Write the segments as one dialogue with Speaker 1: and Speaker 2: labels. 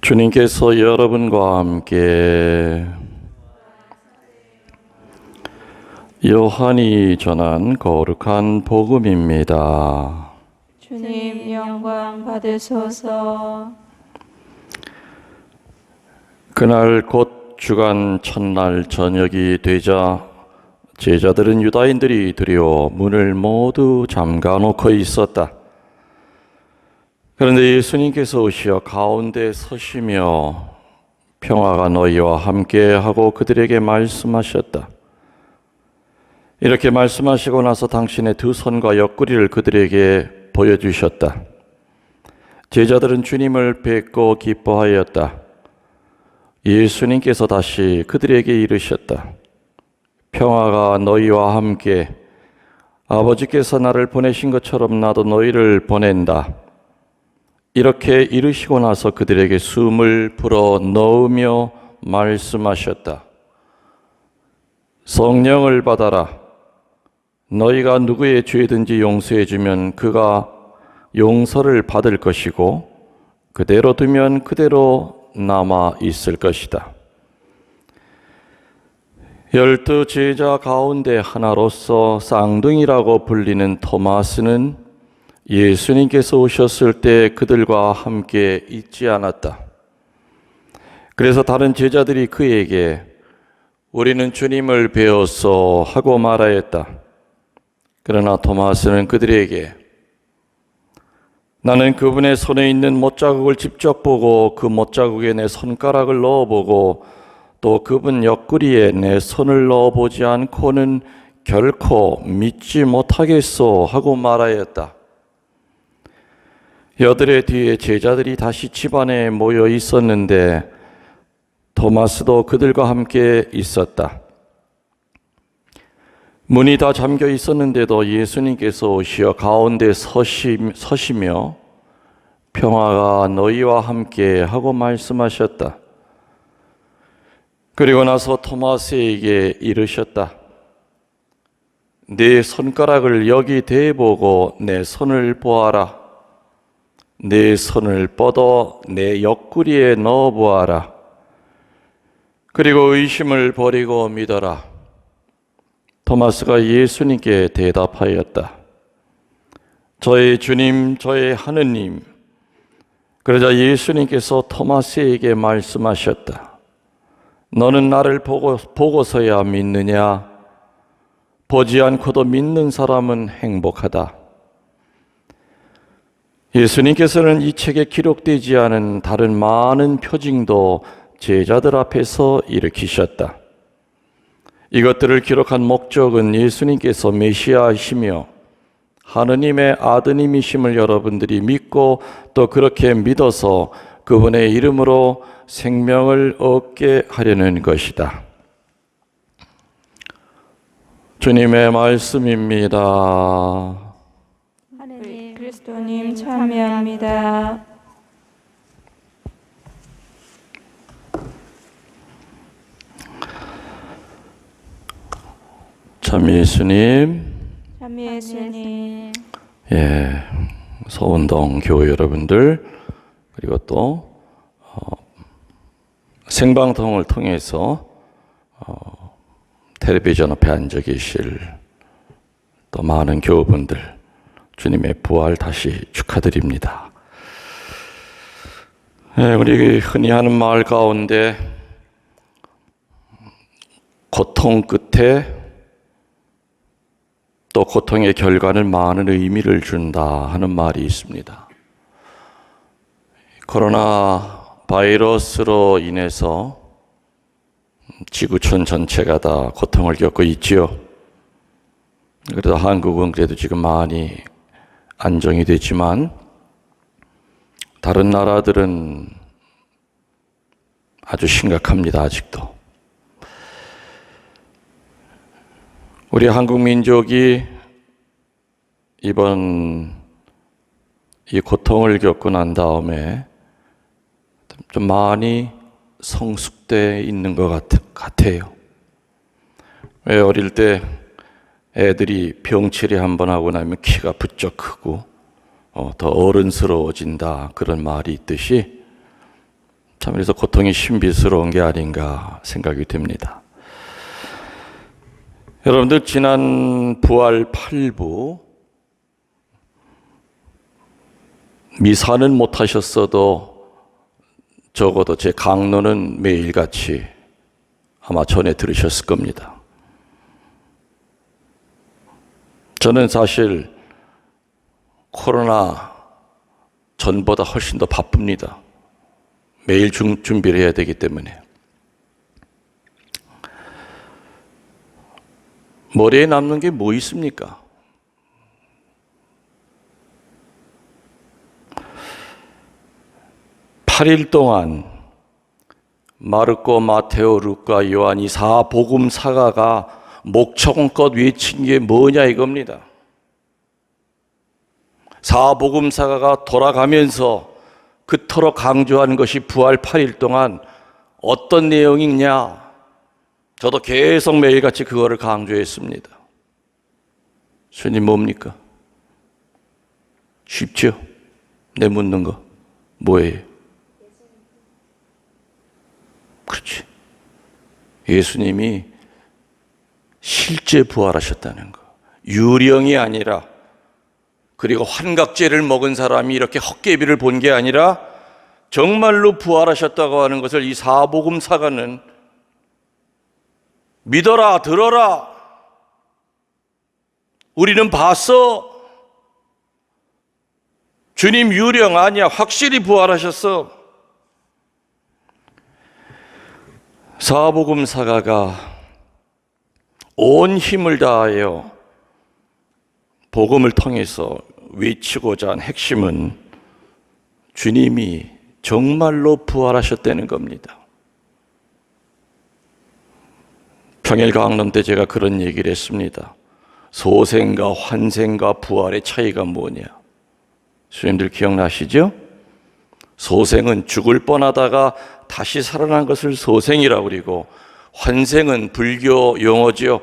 Speaker 1: 주님께서 여러분과 함께 요한이 전한 거룩한 복음입니다.
Speaker 2: 주님 영광 받으소서.
Speaker 1: 그날 곧 주간 첫날 저녁이 되자 제자들은 유다인들이 두려워 문을 모두 잠가 놓고 있었다. 그런데 예수님께서 오시어 가운데 서시며 평화가 너희와 함께 하고 그들에게 말씀하셨다. 이렇게 말씀하시고 나서 당신의 두 손과 옆구리를 그들에게 보여주셨다. 제자들은 주님을 뵙고 기뻐하였다. 예수님께서 다시 그들에게 이르셨다. 평화가 너희와 함께, 아버지께서 나를 보내신 것처럼 나도 너희를 보낸다. 이렇게 이르시고 나서 그들에게 숨을 불어 넣으며 말씀하셨다. 성령을 받아라. 너희가 누구의 죄든지 용서해 주면 그가 용서를 받을 것이고 그대로 두면 그대로 남아 있을 것이다. 12 제자 가운데 하나로서 쌍둥이라고 불리는 토마스는 예수님께서 오셨을 때 그들과 함께 있지 않았다. 그래서 다른 제자들이 그에게 우리는 주님을 배웠소 하고 말하였다. 그러나 토마스는 그들에게 나는 그분의 손에 있는 못자국을 직접 보고 그 못자국에 내 손가락을 넣어보고 또 그분 옆구리에 내 손을 넣어보지 않고는 결코 믿지 못하겠소 하고 말하였다. 여들의 뒤에 제자들이 다시 집안에 모여 있었는데 토마스도 그들과 함께 있었다. 문이 다 잠겨 있었는데도 예수님께서 오시어 가운데 서시며 평화가 너희와 함께 하고 말씀하셨다. 그리고 나서 토마스에게 이르셨다. 내 손가락을 여기 대보고 내 손을 보아라. 내 손을 뻗어 내 옆구리에 넣어 보아라. 그리고 의심을 버리고 믿어라. 토마스가 예수님께 대답하였다. 저의 주님, 저의 하느님. 그러자 예수님께서 토마스에게 말씀하셨다. 너는 나를 보고서야 믿느냐? 보지 않고도 믿는 사람은 행복하다. 예수님께서는 이 책에 기록되지 않은 다른 많은 표징도 제자들 앞에서 일으키셨다. 이것들을 기록한 목적은 예수님께서 메시아이시며 하느님의 아드님이심을 여러분들이 믿고 또 그렇게 믿어서 그분의 이름으로 생명을 얻게 하려는 것이다. 주님의 말씀입니다.
Speaker 2: 그리스도님 참여합니다.
Speaker 1: 참 예수님.
Speaker 2: 참 예수님.
Speaker 1: 예, 서운동 교회 여러분들 그리고 또 생방송을 통해서 텔레비전 앞에 앉아 계실 또 많은 교우분들 주님의 부활 다시 축하드립니다. 네, 우리 흔히 하는 말 가운데 고통 끝에 또 고통의 결과는 많은 의미를 준다 하는 말이 있습니다. 코로나 바이러스로 인해서 지구촌 전체가 다 고통을 겪고 있지요. 그래도 한국은 그래도 지금 많이 안정이 됐지만 다른 나라들은 아주 심각합니다. 아직도. 우리 한국 민족이 이번 이 고통을 겪고 난 다음에 좀 많이 성숙되어 있는 것 같아요. 왜 어릴 때 애들이 병치레 한번 하고 나면 키가 부쩍 크고 더 어른스러워진다 그런 말이 있듯이 참 그래서 고통이 신비스러운 게 아닌가 생각이 됩니다. 여러분들 지난 부활 8부 미사는 못하셨어도 적어도 제 강론은 매일같이 아마 전해 들으셨을 겁니다. 저는 사실 코로나 전보다 훨씬 더 바쁩니다. 매일 준비를 해야 되기 때문에. 머리에 남는 게 뭐 있습니까? 팔 일 동안 마르코, 마테오, 루카, 요한 이 사복음 사가가 목청껏 외친 게 뭐냐 이겁니다. 사복음 사가가 돌아가면서 그토록 강조하는 것이 부활 8일 동안 어떤 내용이냐? 저도 계속 매일같이 그거를 강조했습니다. 주님 뭡니까? 쉽죠? 내 묻는 거 뭐예요? 그렇지. 예수님이 실제 부활하셨다는 거. 유령이 아니라, 그리고 환각제를 먹은 사람이 이렇게 헛개비를 본 게 아니라 정말로 부활하셨다고 하는 것을 이 사복음 사가는 믿어라, 들어라. 우리는 봤어. 주님 유령 아니야. 확실히 부활하셨어. 사복음 사가가 온 힘을 다하여 복음을 통해서 외치고자 한 핵심은 주님이 정말로 부활하셨다는 겁니다. 평일 강론 때 제가 그런 얘기를 했습니다. 소생과 환생과 부활의 차이가 뭐냐? 수님들 기억나시죠? 소생은 죽을 뻔하다가 다시 살아난 것을 소생이라고 그러고, 환생은 불교 용어죠.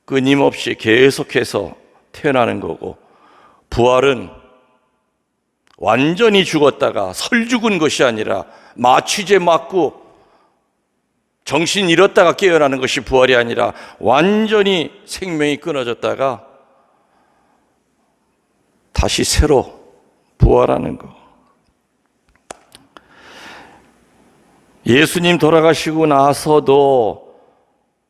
Speaker 1: 끊임없이 계속해서 태어나는 거고, 부활은 완전히 죽었다가 설 죽은 것이 아니라 마취제 맞고 정신 잃었다가 깨어나는 것이 부활이 아니라 완전히 생명이 끊어졌다가 다시 새로 부활하는 거. 예수님 돌아가시고 나서도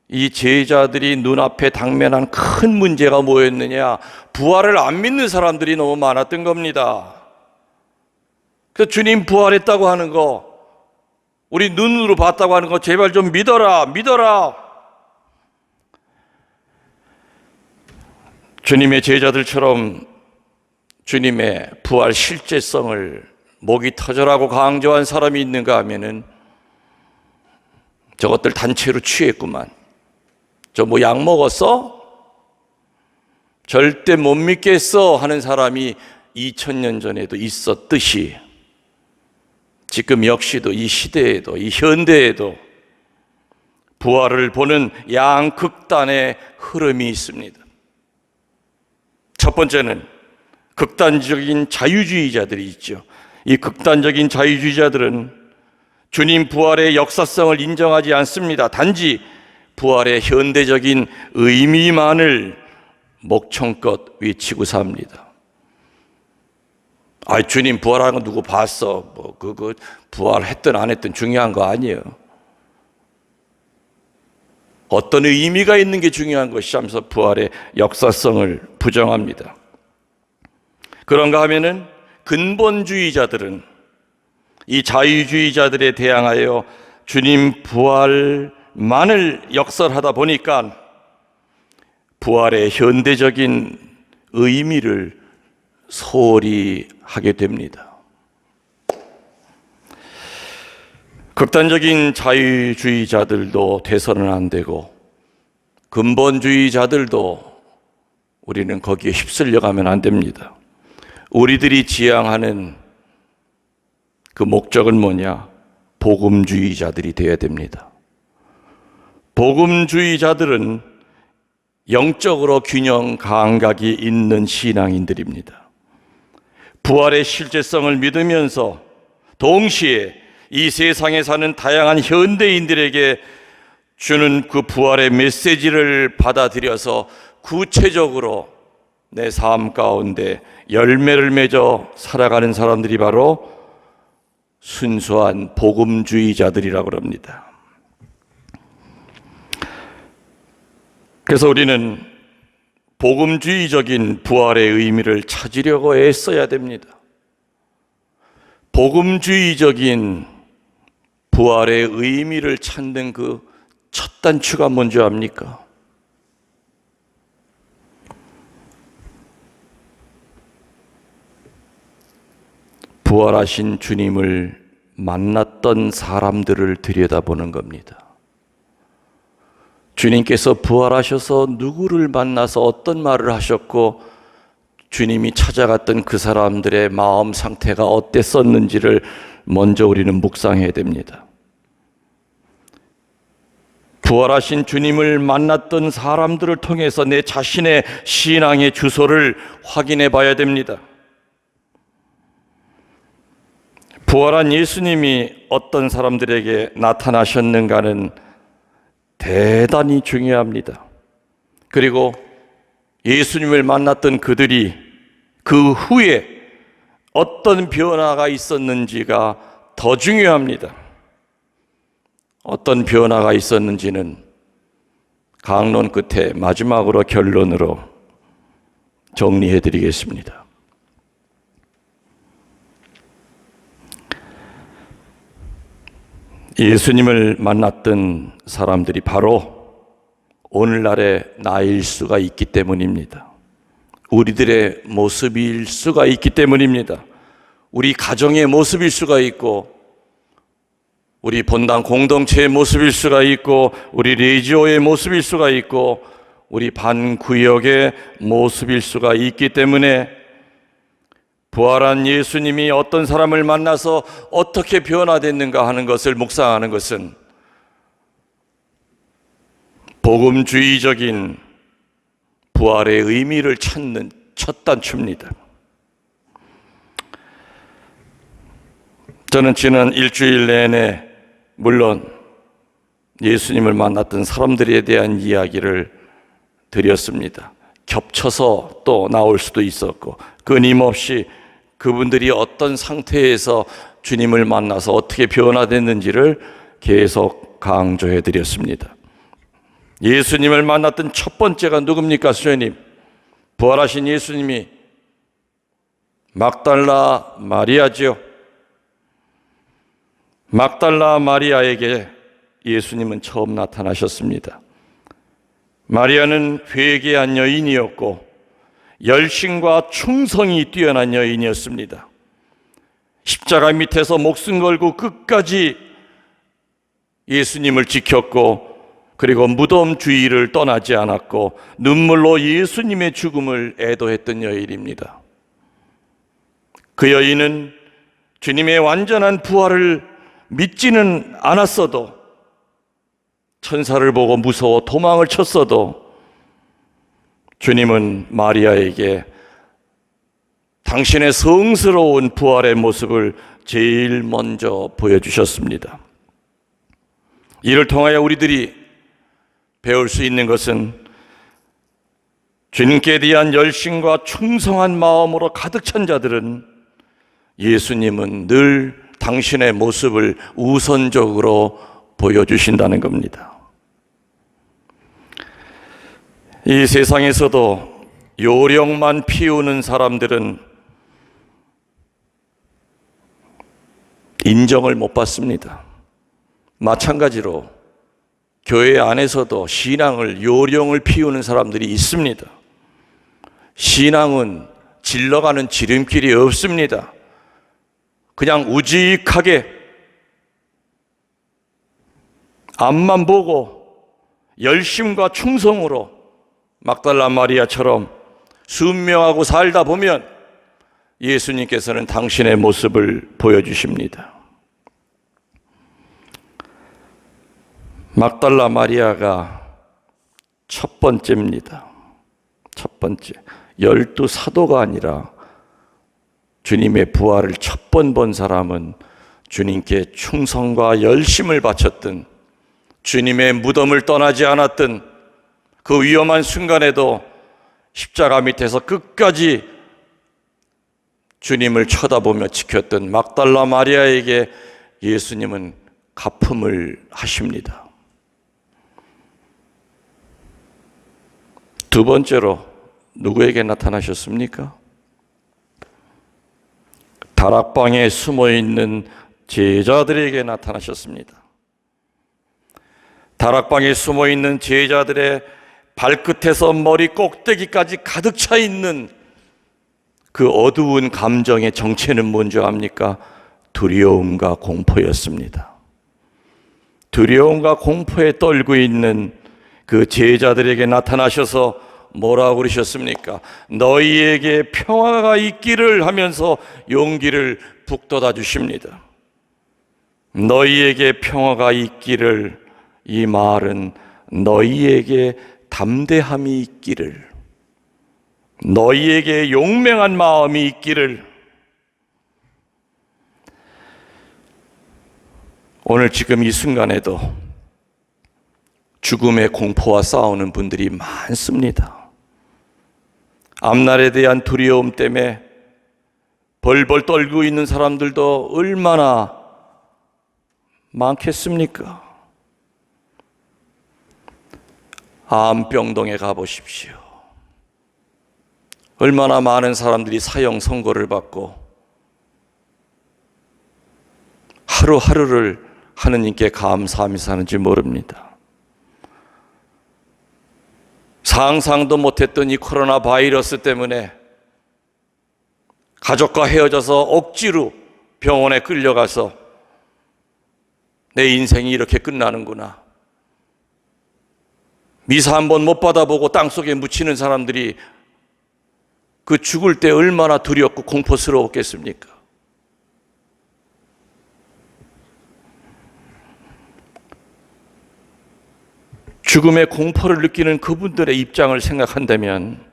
Speaker 1: 이 제자들이 눈앞에 당면한 큰 문제가 뭐였느냐? 부활을 안 믿는 사람들이 너무 많았던 겁니다. 그래서 주님 부활했다고 하는 거, 우리 눈으로 봤다고 하는 거 제발 좀 믿어라, 믿어라. 주님의 제자들처럼 주님의 부활 실제성을 목이 터져라고 강조한 사람이 있는가 하면은 저것들 단체로 취했구만. 저 뭐 약 먹었어? 절대 못 믿겠어 하는 사람이 2000년 전에도 있었듯이 지금 역시도 이 시대에도, 이 현대에도 부활을 보는 양극단의 흐름이 있습니다. 첫 번째는 극단적인 자유주의자들이 있죠. 이 극단적인 자유주의자들은 주님 부활의 역사성을 인정하지 않습니다. 단지 부활의 현대적인 의미만을 목청껏 외치고 삽니다. 아, 주님 부활하는 거 누구 봤어? 그거 부활했든 안 했든 중요한 거 아니에요. 어떤 의미가 있는 게 중요한 것이 하면서 부활의 역사성을 부정합니다. 그런가 하면은 근본주의자들은 이 자유주의자들에 대항하여 주님 부활만을 역설하다 보니까 부활의 현대적인 의미를 소홀히 하게 됩니다. 극단적인 자유주의자들도 돼서는 안 되고 근본주의자들도 우리는 거기에 휩쓸려 가면 안 됩니다. 우리들이 지향하는 그 목적은 뭐냐? 복음주의자들이 되어야 됩니다. 복음주의자들은 영적으로 균형 감각이 있는 신앙인들입니다. 부활의 실제성을 믿으면서 동시에 이 세상에 사는 다양한 현대인들에게 주는 그 부활의 메시지를 받아들여서 구체적으로 내 삶 가운데 열매를 맺어 살아가는 사람들이 바로 순수한 복음주의자들이라고 합니다. 그래서 우리는 복음주의적인 부활의 의미를 찾으려고 애써야 됩니다. 복음주의적인 부활의 의미를 찾는 그 첫 단추가 뭔지 압니까? 부활하신 주님을 만났던 사람들을 들여다보는 겁니다. 주님께서 부활하셔서 누구를 만나서 어떤 말을 하셨고 주님이 찾아갔던 그 사람들의 마음 상태가 어땠었는지를 먼저 우리는 묵상해야 됩니다. 부활하신 주님을 만났던 사람들을 통해서 내 자신의 신앙의 주소를 확인해 봐야 됩니다. 부활한 예수님이 어떤 사람들에게 나타나셨는가는 대단히 중요합니다. 그리고 예수님을 만났던 그들이 그 후에 어떤 변화가 있었는지가 더 중요합니다. 어떤 변화가 있었는지는 강론 끝에 마지막으로 결론으로 정리해 드리겠습니다. 예수님을 만났던 사람들이 바로 오늘날의 나일 수가 있기 때문입니다. 우리들의 모습일 수가 있기 때문입니다. 우리 가정의 모습일 수가 있고 우리 본당 공동체의 모습일 수가 있고 우리 레지오의 모습일 수가 있고 우리 반구역의 모습일 수가 있기 때문에 부활한 예수님이 어떤 사람을 만나서 어떻게 변화됐는가 하는 것을 묵상하는 것은 복음주의적인 부활의 의미를 찾는 첫 단추입니다. 저는 지난 일주일 내내 물론 예수님을 만났던 사람들에 대한 이야기를 드렸습니다. 겹쳐서 또 나올 수도 있었고 끊임없이 그분들이 어떤 상태에서 주님을 만나서 어떻게 변화됐는지를 계속 강조해 드렸습니다. 예수님을 만났던 첫 번째가 누굽니까, 수녀님? 부활하신 예수님이 막달라 마리아지요. 막달라 마리아에게 예수님은 처음 나타나셨습니다. 마리아는 회개한 여인이었고 열심과 충성이 뛰어난 여인이었습니다. 십자가 밑에서 목숨 걸고 끝까지 예수님을 지켰고 그리고 무덤 주위를 떠나지 않았고 눈물로 예수님의 죽음을 애도했던 여인입니다. 그 여인은 주님의 완전한 부활을 믿지는 않았어도 천사를 보고 무서워 도망을 쳤어도 주님은 마리아에게 당신의 성스러운 부활의 모습을 제일 먼저 보여주셨습니다. 이를 통하여 우리들이 배울 수 있는 것은 주님께 대한 열심과 충성한 마음으로 가득 찬 자들은 예수님은 늘 당신의 모습을 우선적으로 보여주신다는 겁니다. 이 세상에서도 요령만 피우는 사람들은 인정을 못 받습니다. 마찬가지로 교회 안에서도 신앙을 요령을 피우는 사람들이 있습니다. 신앙은 질러가는 지름길이 없습니다. 그냥 우직하게 앞만 보고 열심과 충성으로 막달라 마리아처럼 순명하고 살다 보면 예수님께서는 당신의 모습을 보여주십니다. 막달라 마리아가 첫 번째입니다. 첫 번째, 12 사도가 아니라 주님의 부활을 첫 번 본 사람은 주님께 충성과 열심을 바쳤던, 주님의 무덤을 떠나지 않았던 그 위험한 순간에도 십자가 밑에서 끝까지 주님을 쳐다보며 지켰던 막달라 마리아에게 예수님은 가품을 하십니다. 두 번째로 누구에게 나타나셨습니까? 다락방에 숨어 있는 제자들에게 나타나셨습니다. 다락방에 숨어 있는 제자들의 발끝에서 머리 꼭대기까지 가득 차 있는 그 어두운 감정의 정체는 뭔지 압니까? 두려움과 공포였습니다. 두려움과 공포에 떨고 있는 그 제자들에게 나타나셔서 뭐라고 그러셨습니까? 너희에게 평화가 있기를 하면서 용기를 북돋아 주십니다. 너희에게 평화가 있기를, 이 말은 너희에게 담대함이 있기를, 너희에게 용맹한 마음이 있기를. 오늘 지금 이 순간에도 죽음의 공포와 싸우는 분들이 많습니다. 앞날에 대한 두려움 때문에 벌벌 떨고 있는 사람들도 얼마나 많겠습니까? 암병동에 가보십시오. 얼마나 많은 사람들이 사형 선고를 받고 하루하루를 하느님께 감사하며 사는지 모릅니다. 상상도 못했던 이 코로나 바이러스 때문에 가족과 헤어져서 억지로 병원에 끌려가서 내 인생이 이렇게 끝나는구나, 미사 한 번 못 받아보고 땅속에 묻히는 사람들이 그 죽을 때 얼마나 두렵고 공포스러웠겠습니까? 죽음의 공포를 느끼는 그분들의 입장을 생각한다면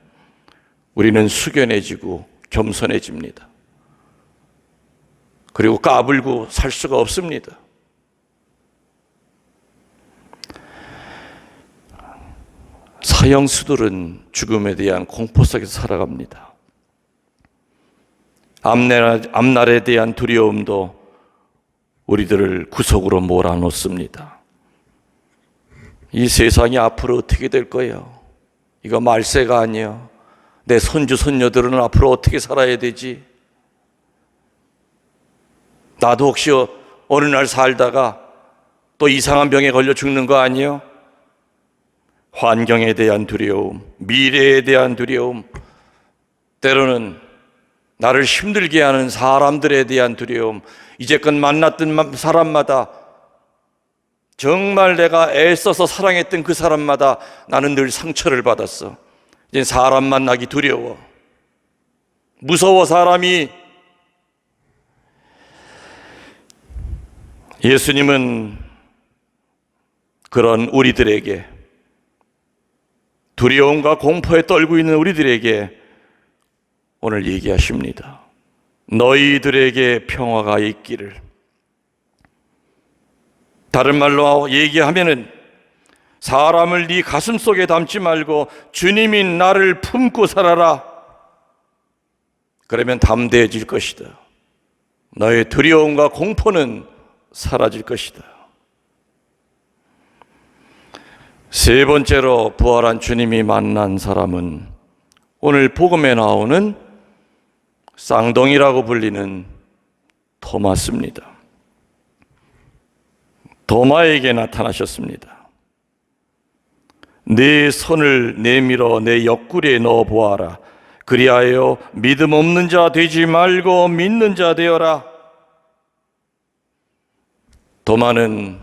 Speaker 1: 우리는 숙연해지고 겸손해집니다. 그리고 까불고 살 수가 없습니다. 사형수들은 죽음에 대한 공포 속에서 살아갑니다. 앞날에 대한 두려움도 우리들을 구석으로 몰아놓습니다. 이 세상이 앞으로 어떻게 될 거예요? 이거 말세가 아니에요. 내 손주 손녀들은 앞으로 어떻게 살아야 되지? 나도 혹시 어느 날 살다가 또 이상한 병에 걸려 죽는 거 아니에요? 환경에 대한 두려움, 미래에 대한 두려움, 때로는 나를 힘들게 하는 사람들에 대한 두려움, 이제껏 만났던 사람마다 정말 내가 애써서 사랑했던 그 사람마다 나는 늘 상처를 받았어. 이제 사람 만나기 두려워. 무서워, 사람이. 예수님은 그런 우리들에게, 두려움과 공포에 떨고 있는 우리들에게 오늘 얘기하십니다. 너희들에게 평화가 있기를. 다른 말로 얘기하면은 사람을 네 가슴 속에 담지 말고 주님이 나를 품고 살아라. 그러면 담대해질 것이다. 너의 두려움과 공포는 사라질 것이다. 세 번째로 부활한 주님이 만난 사람은 오늘 복음에 나오는 쌍둥이라고 불리는 토마스입니다. 도마에게 나타나셨습니다. 내 손을 내밀어 내 옆구리에 넣어 보아라. 그리하여 믿음 없는 자 되지 말고 믿는 자 되어라. 도마는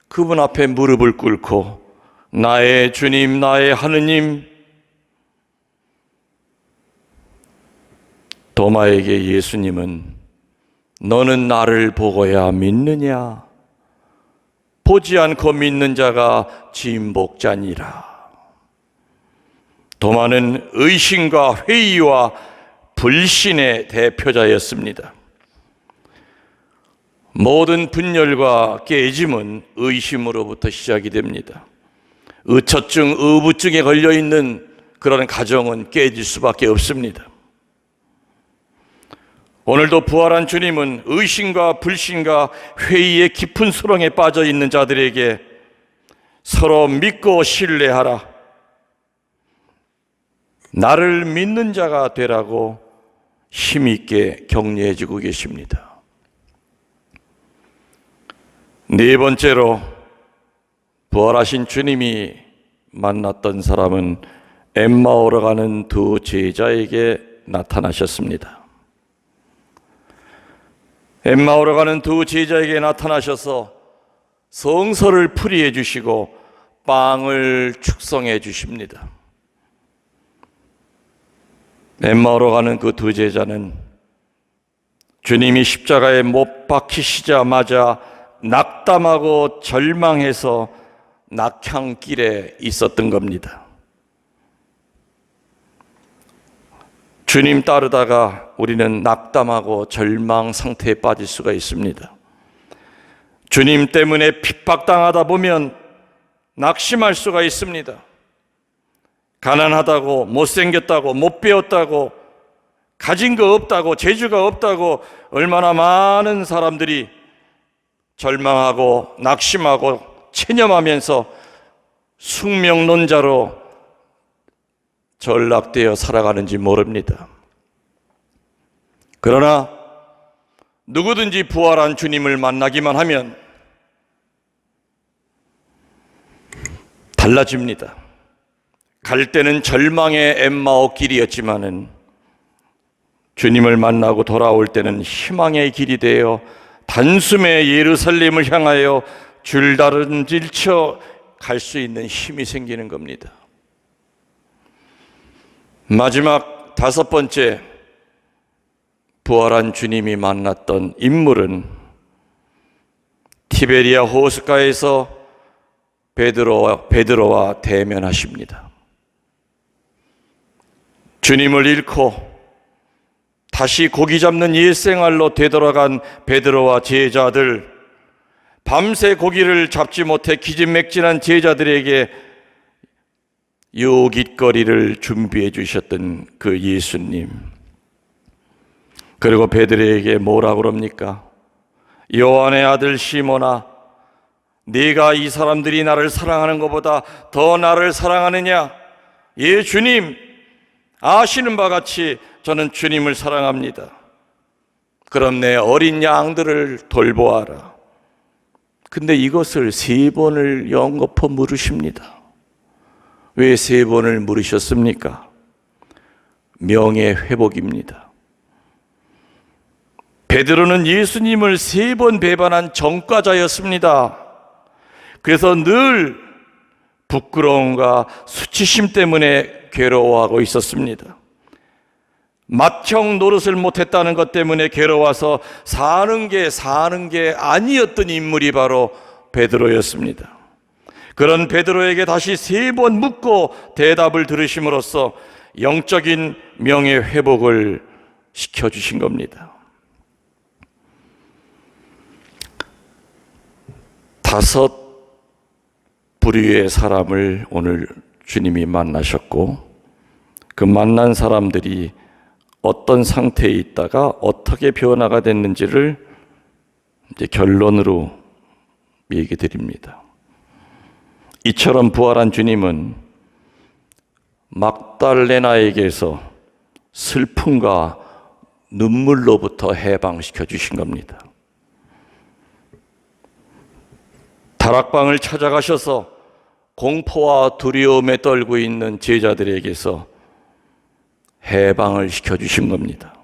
Speaker 1: 그분 앞에 무릎을 꿇고 나의 주님, 나의 하느님. 도마에게 예수님은 너는 나를 보고야 믿느냐? 보지 않고 믿는 자가 진복자니라. 도마는 의심과 회의와 불신의 대표자였습니다. 모든 분열과 깨짐은 의심으로부터 시작이 됩니다. 의처증, 의부증에 걸려있는 그런 가정은 깨질 수밖에 없습니다. 오늘도 부활한 주님은 의심과 불신과 회의의 깊은 수렁에 빠져 있는 자들에게 서로 믿고 신뢰하라, 나를 믿는 자가 되라고 힘있게 격려해 주고 계십니다. 네 번째로 부활하신 주님이 만났던 사람은 엠마오로 가는 두 제자에게 나타나셨습니다. 엠마오로 가는 두 제자에게 나타나셔서 성서를 풀이해 주시고 빵을 축성해 주십니다. 엠마오로 가는 그 두 제자는 주님이 십자가에 못 박히시자마자 낙담하고 절망해서 낙향길에 있었던 겁니다. 주님 따르다가 우리는 낙담하고 절망 상태에 빠질 수가 있습니다. 주님 때문에 핍박당하다 보면 낙심할 수가 있습니다. 가난하다고, 못생겼다고, 못 배웠다고, 가진 거 없다고, 재주가 없다고 얼마나 많은 사람들이 절망하고 낙심하고 체념하면서 숙명론자로 전락되어 살아가는지 모릅니다. 그러나 누구든지 부활한 주님을 만나기만 하면 달라집니다. 갈 때는 절망의 엠마오 길이었지만은 주님을 만나고 돌아올 때는 희망의 길이 되어 단숨에 예루살렘을 향하여 줄다른 질쳐 갈 수 있는 힘이 생기는 겁니다. 마지막 다섯 번째 부활한 주님이 만났던 인물은 티베리아 호숫가에서 베드로와 대면하십니다. 주님을 잃고 다시 고기 잡는 옛생활로 되돌아간 베드로와 제자들, 밤새 고기를 잡지 못해 기진맥진한 제자들에게 요깃거리를 준비해 주셨던 그 예수님, 그리고 베드로에게 뭐라고 그럽니까? 요한의 아들 시몬아, 네가 이 사람들이 나를 사랑하는 것보다 더 나를 사랑하느냐? 예, 주님, 아시는 바 같이 저는 주님을 사랑합니다. 그럼 내 어린 양들을 돌보아라. 근데 이것을 세 번을 연거푸 물으십니다. 왜 세 번을 물으셨습니까? 명예회복입니다. 베드로는 예수님을 세 번 배반한 전과자였습니다. 그래서 늘 부끄러움과 수치심 때문에 괴로워하고 있었습니다. 맏형 노릇을 못했다는 것 때문에 괴로워서 사는 게 아니었던 인물이 바로 베드로였습니다. 그런 베드로에게 다시 세 번 묻고 대답을 들으심으로써 영적인 명예회복을 시켜주신 겁니다. 다섯 부류의 사람을 오늘 주님이 만나셨고, 그 만난 사람들이 어떤 상태에 있다가 어떻게 변화가 됐는지를 이제 결론으로 얘기 드립니다. 이처럼 부활한 주님은 막달레나에게서 슬픔과 눈물로부터 해방시켜 주신 겁니다. 다락방을 찾아가셔서 공포와 두려움에 떨고 있는 제자들에게서 해방을 시켜주신 겁니다.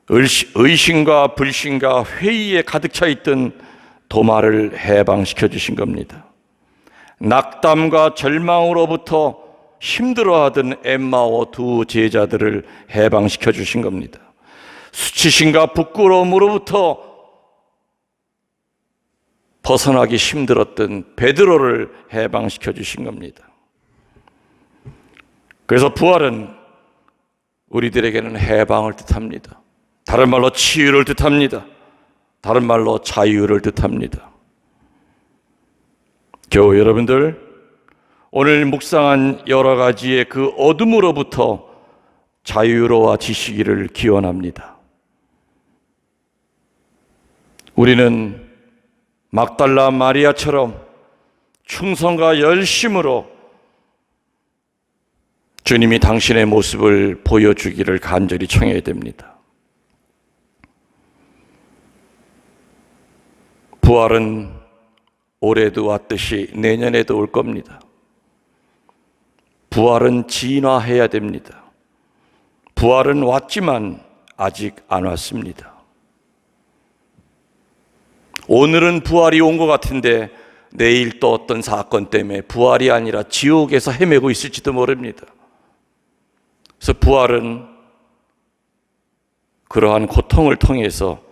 Speaker 1: 의심과 불신과 회의에 가득 차 있던 도마를 해방시켜주신 겁니다. 낙담과 절망으로부터 힘들어하던 엠마오 두 제자들을 해방시켜주신 겁니다. 수치심과 부끄러움으로부터 벗어나기 힘들었던 베드로를 해방시켜 주신 겁니다. 그래서 부활은 우리들에게는 해방을 뜻합니다. 다른 말로 치유를 뜻합니다. 다른 말로 자유를 뜻합니다. 교우 여러분들, 오늘 묵상한 여러 가지의 그 어둠으로부터 자유로워지시기를 기원합니다. 우리는 막달라 마리아처럼 충성과 열심으로 주님이 당신의 모습을 보여주기를 간절히 청해야 됩니다. 부활은 올해도 왔듯이 내년에도 올 겁니다. 부활은 진화해야 됩니다. 부활은 왔지만 아직 안 왔습니다. 오늘은 부활이 온 것 같은데 내일 또 어떤 사건 때문에 부활이 아니라 지옥에서 헤매고 있을지도 모릅니다. 그래서 부활은 그러한 고통을 통해서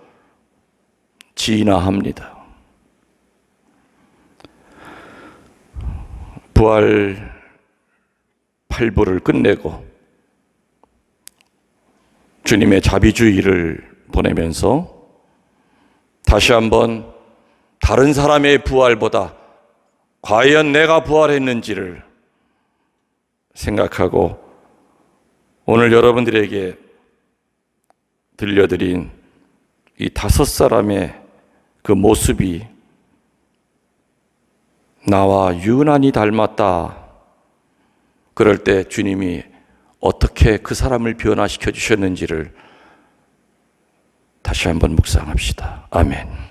Speaker 1: 진화합니다. 부활 8부를 끝내고 주님의 자비주의를 보내면서 다시 한번 다른 사람의 부활보다 과연 내가 부활했는지를 생각하고 오늘 여러분들에게 들려드린 이 5사람의 그 모습이 나와 유난히 닮았다. 그럴 때 주님이 어떻게 그 사람을 변화시켜 주셨는지를 다시 한번 묵상합시다. 아멘.